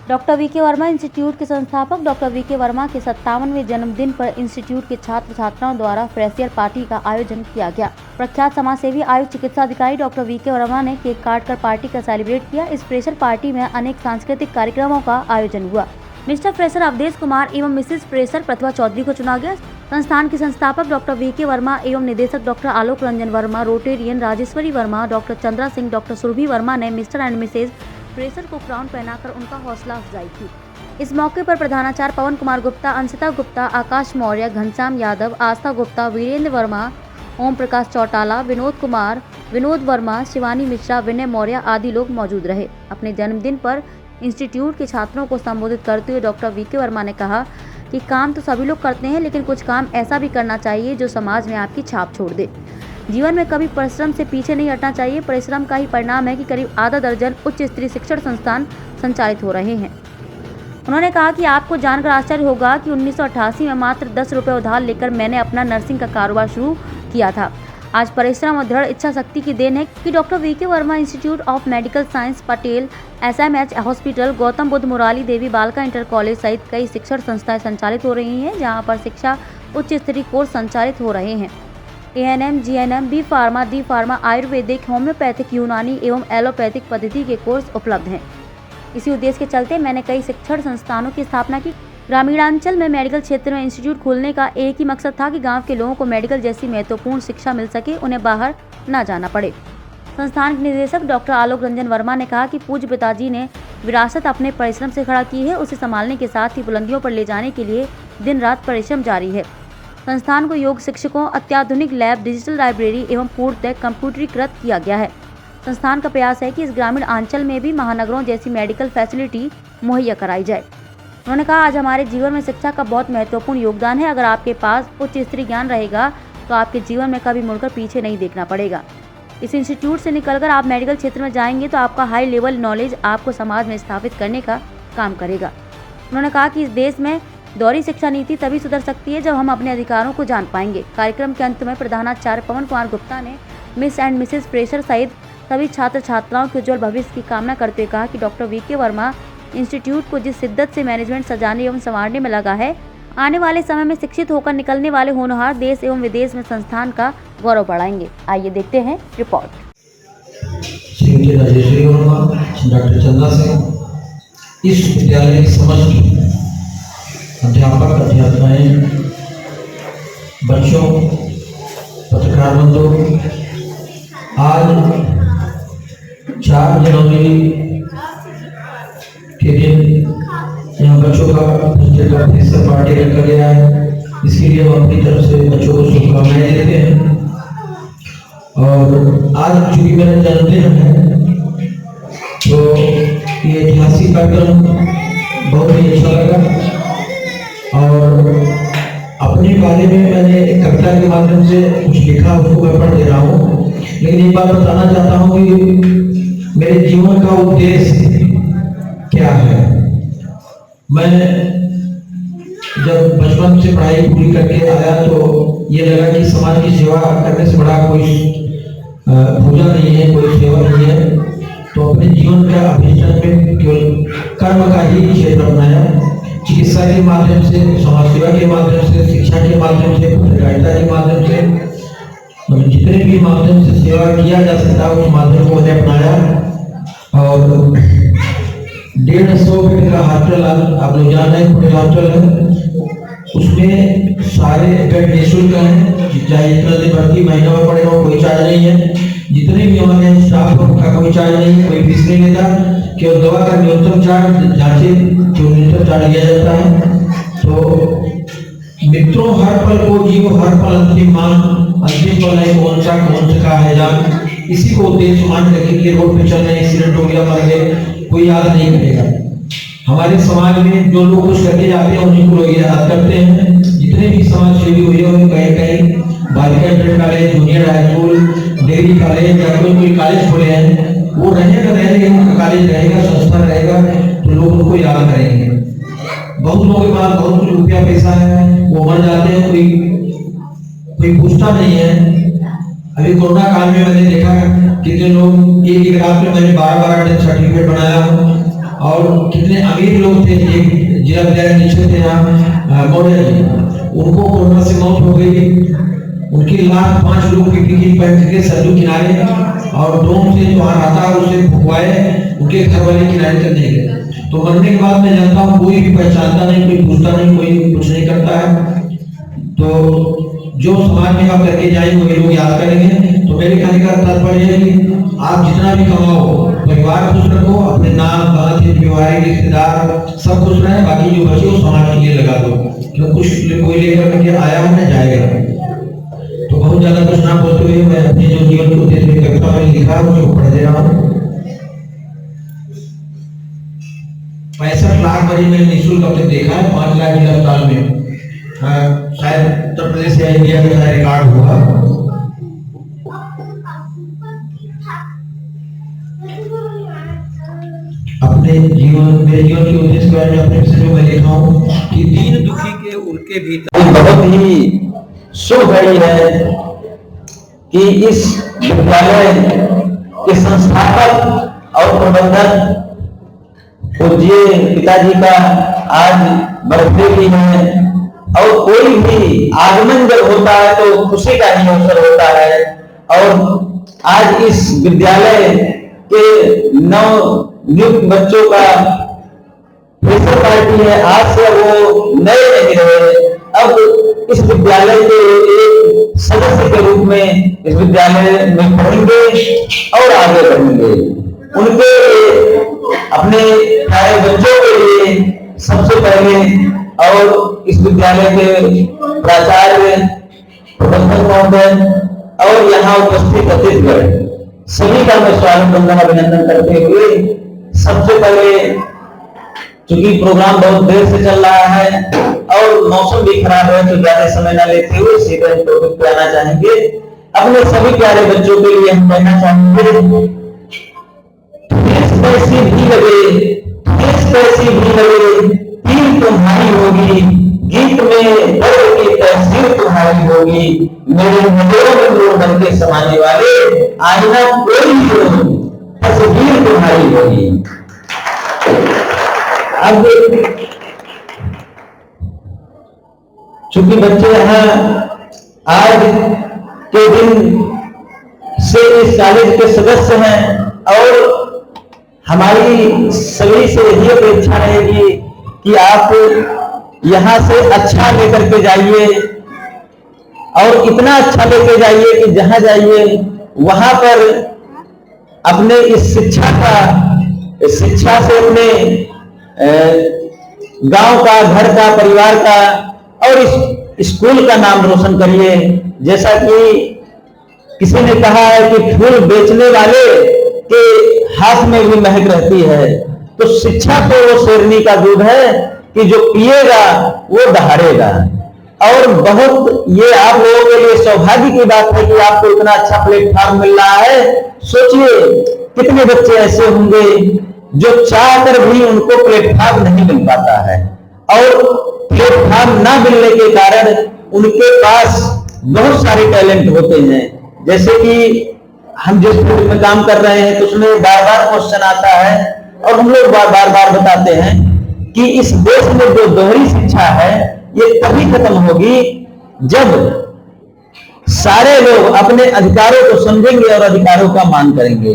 Doctor V K Verma institute के संस्थापक doctor V K Verma के 57वें जन्मदिन पर इंस्टीट्यूट के छात्र छात्राओं द्वारा फ्रेशियर पार्टी का आयोजन किया गया। प्रख्यात समाजसेवी आयुष चिकित्सा अधिकारी डॉक्टर वी के वर्मा ने केक काटकर पार्टी का सेलिब्रेट किया। इस फ्रेशर पार्टी में अनेक सांस्कृतिक कार्यक्रमों का आयोजन हुआ। मिस्टर फ्रेशर अवधेश कुमार एवं मिसेज फ्रेशर प्रतिभा चौधरी को चुना गया। संस्थान के संस्थापक डॉक्टर वी के वर्मा एवं निदेशक doctor Alok Ranjan Verma, Rotarian Rajeshwari Verma, doctor Chandra Singh, doctor Surabhi Verma ने मिस्टर एंड मिसेज फ्रेशर को क्राउन पहनाकर उनका हौसला अफजाई की। इस मौके पर प्रधानाचार्य पवन कुमार गुप्ता, अंशिता गुप्ता, आकाश मौर्य, घनश्याम यादव, आस्था गुप्ता, वीरेंद्र वर्मा, ओम प्रकाश चौटाला, विनोद कुमार, विनोद वर्मा, शिवानी मिश्रा, विनय मौर्य आदि लोग मौजूद रहे। अपने जन्मदिन पर इंस्टीट्यूट के छात्रों को संबोधित करते हुए डॉक्टर वी के वर्मा ने कहा कि काम तो सभी लोग करते हैं, लेकिन कुछ काम ऐसा भी करना चाहिए जो समाज में आपकी छाप छोड़ दे। जीवन में कभी परिश्रम से पीछे नहीं हटना चाहिए। परिश्रम का ही परिणाम है कि करीब आधा दर्जन उच्च स्तरीय शिक्षण संस्थान संचालित हो रहे हैं। उन्होंने कहा कि आपको जानकर आश्चर्य होगा कि 1988 में मात्र 10 रुपये उधार लेकर मैंने अपना नर्सिंग का कारोबार शुरू किया था। आज परिश्रम और दृढ़ इच्छा शक्ति की देन है कि doctor V K Verma Institute of Medical Science, Patel SMH hospital, Gautam Buddha Murari Devi बालिका इंटर कॉलेज सहित कई शिक्षण संस्थाएं संचालित हो रही हैं, जहां पर शिक्षा उच्च स्तरीय कोर्स संचालित हो रहे हैं। ANM, GNM, B pharma, D pharma, Ayurvedic, homeopathic, यूनानी एवं एलोपैथिक पद्धति के कोर्स उपलब्ध हैं। इसी उद्देश्य के चलते मैंने कई शिक्षण संस्थानों की स्थापना की। ग्रामीणांचल में मेडिकल क्षेत्र में इंस्टीट्यूट खोलने का एक ही मकसद था कि गांव के लोगों को मेडिकल जैसी महत्वपूर्ण शिक्षा मिल सके, उन्हें बाहर न जाना पड़े। संस्थान के निदेशक डॉक्टर आलोक रंजन वर्मा ने कहा कि पूज्य पिताजी ने विरासत अपने परिश्रम से खड़ा की है, उसे संभालने के साथ ही बुलंदियों पर ले जाने के लिए दिन रात परिश्रम जारी है। संस्थान को योग शिक्षकों, अत्याधुनिक लैब, डिजिटल लाइब्रेरी एवं पूर्णतः कंप्यूटरीकृत किया गया है। संस्थान का प्रयास है कि इस ग्रामीण अंचल में भी महानगरों जैसी मेडिकल फैसिलिटी मुहैया कराई जाए। उन्होंने कहा, आज हमारे जीवन में शिक्षा का बहुत महत्वपूर्ण योगदान है। अगर आपके पास उच्च स्तरीय ज्ञान रहेगा तो आपके जीवन में कभी मुड़कर पीछे नहीं देखना पड़ेगा। इस इंस्टीट्यूट से निकलकर आप मेडिकल क्षेत्र में जाएंगे तो आपका हाई लेवल नॉलेज आपको समाज में स्थापित करने का काम करेगा। उन्होंने कहा कि इस देश में दोहरी शिक्षा नीति तभी सुधर सकती है जब हम अपने अधिकारों को जान पाएंगे। कार्यक्रम के अंत में प्रधानाचार्य पवन कुमार गुप्ता ने मिस एंड मिसेज फ्रेशर सहित सभी छात्र छात्राओं के उज्जवल भविष्य की कामना करते हुए कहा कि doctor V K Verma institute को जिस शिद्दत से मैनेजमेंट सजाने एवं संवारने में लगा है, आने वाले समय में शिक्षित होकर निकलने वाले होनहार देश एवं विदेश में संस्थान का गौरव बढ़ाएंगे। आइए देखते हैं रिपोर्ट। श्रीमती राजेश्वरी वर्मा, डॉक्टर चंद्रा सिंह, इस विद्यालय की समस्त अध्यापक, अध्यापिकाएं, बच्चों, पत्रकार बंधु, आज 4 जनवरी के दिन यहाँ बच्चों का फ्रेशर पार्टी रखा गया है। इसके लिए हम अपनी तरफ से बच्चों को शुभकामनाएं देते हैं। और आज चूंकि मेरा जन्मदिन है तो ये ऐतिहासिक कार्यक्रम बहुत ही अच्छा लगा। और अपने बारे में मैंने एक कविता के माध्यम से कुछ लिखा, उसको मैं पढ़ दे रहा हूँ। लेकिन एक बात बताना चाहता हूँ कि मेरे जीवन का उद्देश्य क्या है। मैं जब बचपन से पढ़ाई पूरी करके आया तो ये लगा कि समाज की सेवा करने से बड़ा कोई पूजा नहीं है, कोई सेवा नहीं है। तो अपने जीवन का अभिष्ट में केवल कर्म का ही क्षेत्र अपनाया। चिकित्सा के माध्यम से, समाज सेवा के माध्यम से, शिक्षा के माध्यम से, पत्रकारिता के माध्यम से, जितने भी माध्यम से सेवा किया जा सकता है उस माध्यम को मैंने अपनाया। और 150 बेड का हॉस्टल, आप लोग जान रहे हैं, हॉस्टल है, उसमें सारे बेड निःशुल्क हैं। चाहे इतना दिन भर्ती महीना में पड़ेगा, कोई चार्ज नहीं है। जितने भी हमारे स्टाफ का कोई चार्ज नहीं है, कोई फीस नहीं लेता। केवल दवा का न्यूनतम चार्ज, जांचे जो न्यूनतम चार्ज लिया जाता है। तो मित्रों, हर पल को जीव, हर पल अंतिम मान, अंतिम पल है कौन सा है जान। इसी को उद्देश्य मान करके कि रोड पे चल रहे एक्सीडेंट हो गया, मर गए, कोई याद नहीं करेगा। हमारे समाज में जो लोग कुछ करके जाते हैं उन्हीं को लोग याद करते हैं। जितने भी समाज सेवी हुए हैं, कहीं कहीं बालिका inter college, junior high school, degree college या कोई कॉलेज खोले हैं, वो रहेगा, उनका कॉलेज रहेगा, संस्था रहेगा, तो लोग उनको याद करेंगे। बहुत लोगों के पास बहुत कुछ रुपया पैसा है, वो मर जाते हैं, कोई पूछता नहीं है। अभी कोरोना काल में मैंने देखा कितने लोग एक रात में मैंने 12 घंटे सर्टिफिकेट बनाया और कितने अमीर लोग थे, एक जिला विद्यालय निश्चित थे यहाँ मौर्य जी, उनको कोरोना से मौत हो गई। उनके लाख 5 लोग पीपीई पहन के सरयू किनारे और डोम से जो आता है उसे फुकवाए, उनके घर वाले किनारे तक नहीं गए। तो मरने के बाद मैं जानता हूँ कोई भी पहचानता नहीं, कोई पूछता नहीं, कोई कुछ नहीं करता है। तो जो समाज में आप करके जाएंगे वही लोग याद करेंगे। तो मेरे कहने का तात्पर्य है कि आप जितना भी कमाओ, परिवार खुश रखो, अपने नाम बात व्यवहारिक रिश्तेदार सब खुश रहे, बाकी जो बचे वो समाज के लिए लगा दो। क्यों कुछ कोई लेकर के आया हो ना जाएगा। तो बहुत ज्यादा कुछ ना बोलते हुए मैं अपने जो जीवन के उद्देश्य में कविता में लिखा है उसको पढ़ दे रहा हूँ। 65 लाख मरीज मैंने निःशुल्क अब तक देखा है 5 लाख के अस्पताल में। शायद उत्तर प्रदेश या इंडिया में रिकॉर्ड हुआ। अपने जीवन मेरे जीवन के उद्देश्य के बारे में अपने विषय में मैं लिखा हूँ कि दीन दुखी के उनके भीतर बहुत ही शुभ घड़ी है कि इस विद्यालय के संस्थापक और प्रबंधक पूज्य पिताजी का आज बर्थडे भी है। और कोई भी आगमन जब होता है तो खुशी का ही अवसर होता है। और आज इस विद्यालय के नवनियुक्त बच्चों का फ्रेशर पार्टी है। आज से वो नए नहीं रहे, अब इस विद्यालय के एक सदस्य के रूप में इस विद्यालय में पढ़ेंगे और आगे बढ़ेंगे। उनके अपने प्यारे बच्चों के लिए सबसे पहले और इस विद्यालय के प्राचार्य, प्रबंधक महोदय और यहाँ उपस्थित अतिथिगण सभी का मैं स्वागत वंदन अभिनंदन करते हुए सबसे पहले, चूंकि प्रोग्राम बहुत देर से चल रहा है और मौसम भी खराब है, तो ज्यादा समय न लेते हुए सीधे टॉपिक पे आना चाहेंगे। अपने सभी प्यारे बच्चों के लिए हम कहना चाहेंगे, पैसी भी लगे, पैसी भी लगे, पीर तुम्हारी होगी, गीत में दर्द की तहसील तुम्हारी होगी, मेरे नजरों में नूर बन के समाने वाले आईना कोई भी हो, तस्वीर तुम्हारी होगी। अब चूंकि बच्चे यहाँ आज के दिन से इस कॉलेज के सदस्य हैं और हमारी सभी से यही अपेक्षा रहेगी कि आप यहाँ से अच्छा लेकर के जाइए और इतना अच्छा लेकर जाइए कि जहां जाइए वहां पर अपने इस शिक्षा से अपने गांव का, घर का, परिवार का और इस स्कूल का नाम रोशन करिए। जैसा कि किसी ने कहा है कि फूल बेचने वाले के हाथ में भी महक रहती है, तो शिक्षा तो वो शेरनी का दूध है कि जो पिएगा वो दहाड़ेगा। और बहुत ये आप लोगों के लिए सौभाग्य की बात है कि आपको इतना अच्छा प्लेटफॉर्म मिल रहा है। सोचिए कितने बच्चे ऐसे होंगे जो चाहकर भी उनको प्लेटफॉर्म नहीं मिल पाता है और प्लेटफॉर्म ना मिलने के कारण उनके पास बहुत सारे टैलेंट होते हैं। जैसे कि हम जिस फील्ड में काम कर रहे हैं तो उसमें बार बार क्वेश्चन आता है और हम लोग बार बार बताते हैं कि इस देश में जो दोहरी शिक्षा है ये तभी खत्म होगी जब सारे लोग अपने अधिकारों को समझेंगे और अधिकारों का मान करेंगे।